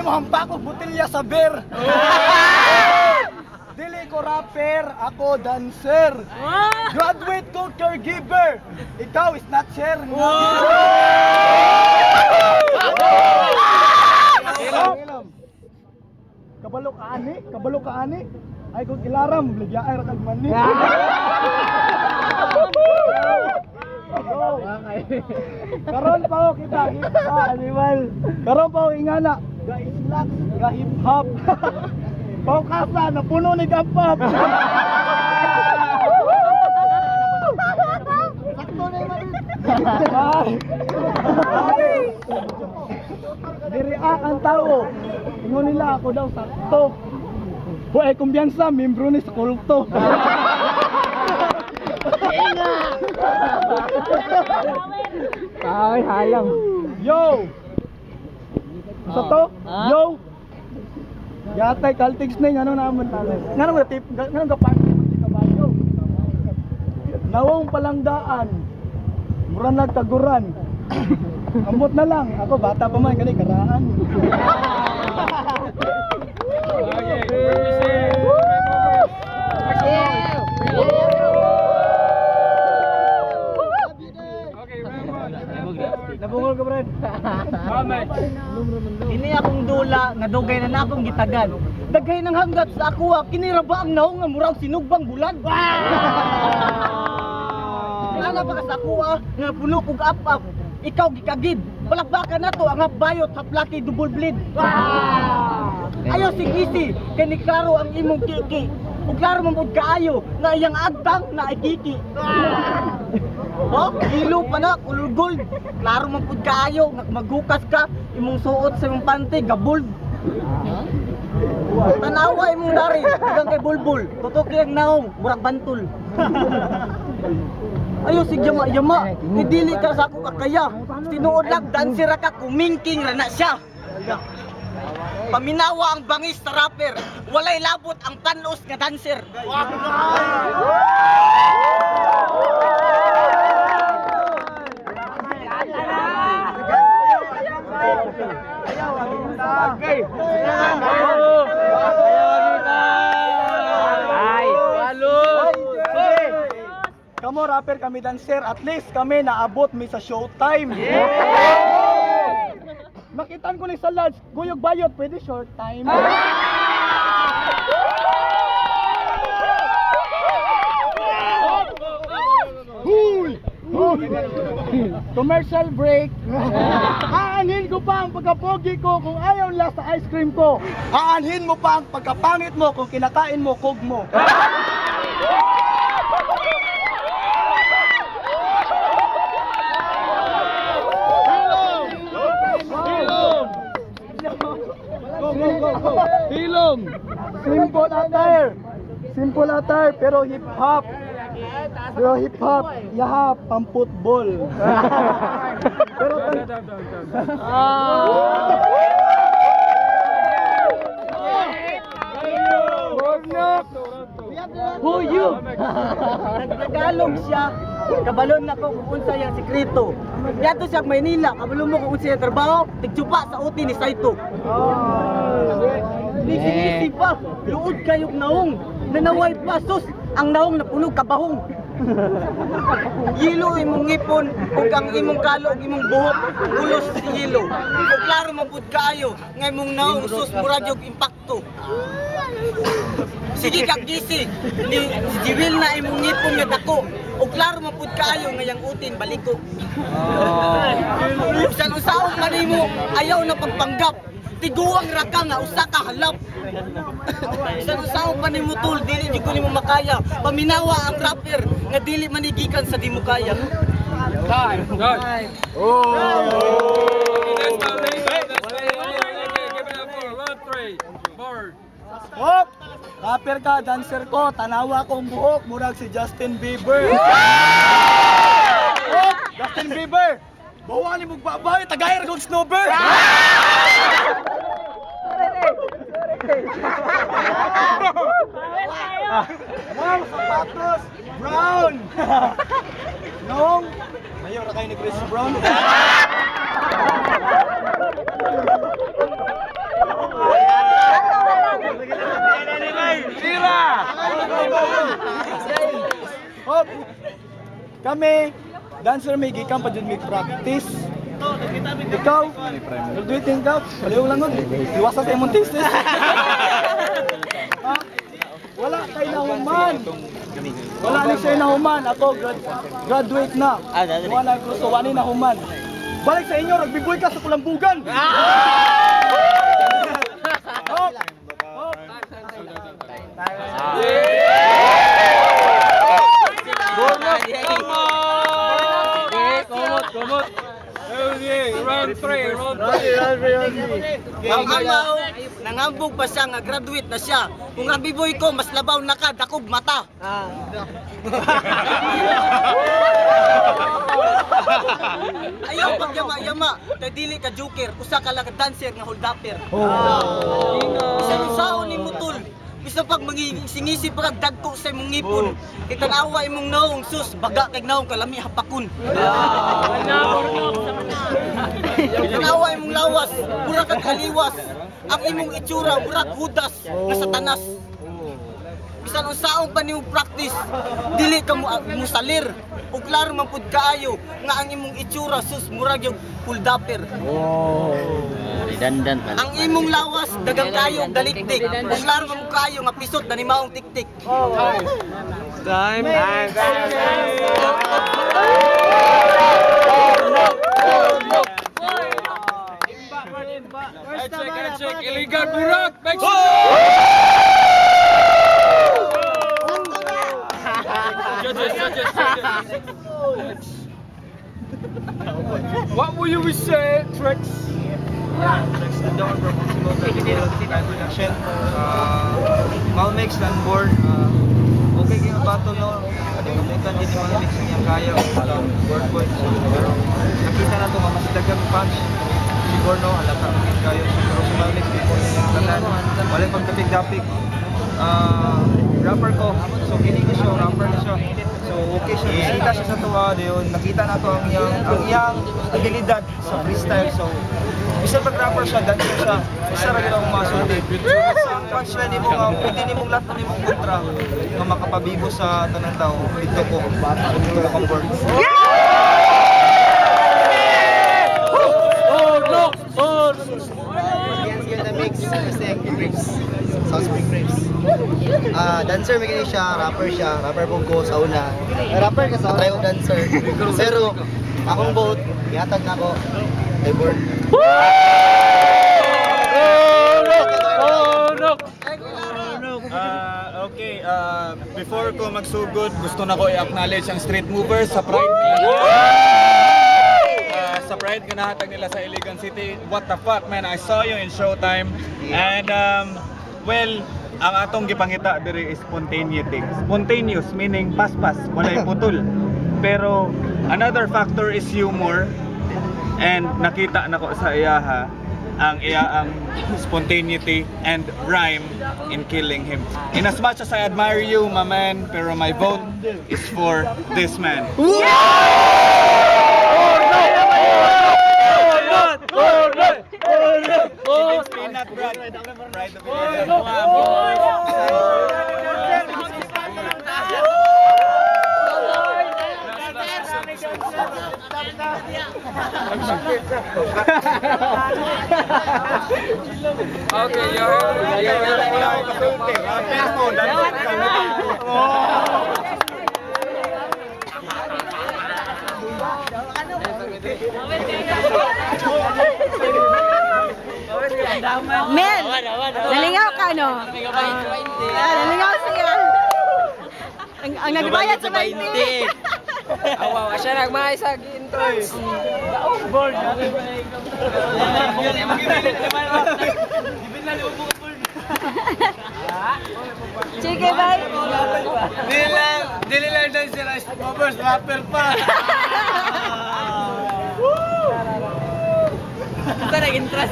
hampak og botelya sa beer. Dili ko rapper, ako dancer. Graduate ko caregiver. Ikaw is not share. Kabalo ka ani. Ay kung ilaram, ligyaay ra kag mani. Karon pa ako kita, animal. Karon pa ako ingana, ga islak, ga hip hop. Pao kasa na puno ni gampap. Sakto na man. Diri ang tao. Ingon nila ako daw sakto. Boy, kumbiyansa, membro ni sa kulto. Ay, halang. Yo! Sa to? Yo! Yatay, kaltigs na yung ano naman tayo. Ganun kapag kabayo. Nawong palangdaan. Mura nagtaguran. Ambot na lang. Ako, bata pa man. Kani, karaan. Nabungol ka, Brad. Ini akong dula, nga dugay na akong gitagan. Daghay ng hanggat sa ako, kinira ba ang naong nga murang sinugbang bulan? Kailan pa ka sa ako, nga puno kong apap. Ikaw gikagid. Balakbakan na to, ang hapbayot, haplaki, double bleed. Ayaw sigisi, kani klaro ang imong kiki. Ug klaro man pud kaayo na iyang agtang na ikiki. Oh, hilo pa na, color gold. Klaro man pud kaayo nga maghukas ka, imong suot sa imong panty gabold. Tanawa imong dari, dagang kay bulbul. Tutok yang naong, murag bantul. Ayo sig yama, idili ka sa ako kakaya. Tinuod lang dancer ka, kumingking ra na siya. Paminawa ang bangis sa rapper, walay labot ang panos nga dancer. Okay. Ay, walo. Kamo rapper, kami dancer, at least kami naabot mi sa showtime. Makitaan ko ni sa lads, guyog bayot, pwede short time. Huy! Commercial break. Aanhin ko pa ang pagkapogi ko kung ayaw nila sa ice cream ko. Aanhin mo pa ang pagkapangit mo kung kinakain mo kog mo. Hilom! Simple attire pero hip hop. Yaha pang football. Pero Who you? Nagtagalog siya. Kabalon na ko kung unsa yung sikreto. Yato siya Maynila, kabalon mo kung unsa yung trabaho, tigtsupa sa uti ni Saito. Nisi pa, luod kayong naong, nanaway pasos, ang naong napunog kabahong. Yilo imong ngipon, ug ang imong kalo, ug imong buhok, ulos si yilo. Ug klaro mapud kaayo, nga imong naong sus murag og impakto. Sige kag gisi, ni Jiwil na imong ngipon nga dako. Ug klaro mapud kaayo nga yang utin baliko. Sa usaon kanimo, ayaw na pagpanggap. Tiguang raka nga usa ka halap. Sa usaon pa nimo tol, dili jud ko nimo makaya. Paminawa ang rapper nga dili manigikan sa di mo kaya. time. Oh! Let's go. Give it up for 1, 3, 4. Hop! Rapper ka, dancer ko, tanawa kong buhok, murag si Justin Bieber. Hop! Justin Bieber! Bawali mong babay, tagayar kong snowbird! Wow, sapatos! Brown! Nong! Ayaw na kayo ni Chris Brown. Kami, dancer may gikan pa dyan may practice. Ikaw, graduating ka, paliw lang nun. Iwasa sa imong thesis. Ha? Wala kay nahuman. Wala ni siya nahuman. Ako, graduate na. Wala ko, so wala nahuman. Balik sa inyo, nagbiboy ka sa kulambugan. Hop! Hop! Kumot. Round 3. Ang amaw, nangambog pa siya nga graduate na siya. Kung ang biboy ko, mas labaw na ka, dakog mata. Ayaw pagyama-yama, kay dili ka joker, usa ka lang ka dancer nga holdapper. Isang usaon ni Mutul, bisa pag mangisingisi pag dagko sa imong ngipon. Itanawa imong naong sus, baga kay naong kalami hapakon. Itanawa imong lawas, mura kang kaliwas. Ang imong itsura, mura hudas nga satanas. Bisan unsaon pa nimong practice, dili ka mo salir. Ug klaro man pud kaayo nga ang imong itsura sus murag yung holdapper. Redundant man. Ang imong lawas dagang kayo og dalikdik. Ug klaro man kaayo nga pisot na nimaong tiktik. Time. Check. Illegal burak. Make sure. Judges. What will you say, Trex? Next na doon, production. Malmix and board. Okay kayo battle no. Kalimutan din yung Malmix niya kaya. Board point. Pero nakita na ito, mas dagang punch. Siguro no, alaka maging kayo. Pero si Malmix, before niya yung kalan. Wala pang tapig-tapig. Rapper ko. So kini ko siya, rapper na siya. So okay siya, bisita siya sa tuwa. Nakita na to ang iyang abilidad sa freestyle. So isa pag rapper siya, dancer siya. Isa rin akong masulti. So ang punchline ni mo nga, pwede ni mong lahat ni mong kontra na makapabibo sa tanang tao. Dito ko kang board. Dancer may siya, rapper po ko sa una. Rapper ka sa una yung dancer. Pero akong vote, ihatag na ako kay board. Okay, before ko magsugod, gusto na ko i-acknowledge ang street movers sa Pride. Sa Pride ganahatag nila sa Iligan City. What the fuck, man? I saw you in Showtime. And well, ang atong gipangita diri is spontaneity. Spontaneous meaning paspas, walay putol. Pero another factor is humor. And nakita nako sa iyaha ang spontaneity and rhyme in killing him. In as much as I admire you, my man, pero my vote is for this man. It's peanut bread. Pride of Okay, Mel, nalingaw ka, no? Nalingaw siya. Ang nagbayad sa 20. Awaw, siya nagmaisag intro. Board. Sige, bye. Dili lang dyan sila Movers, rapper pa. Ito nag-intras.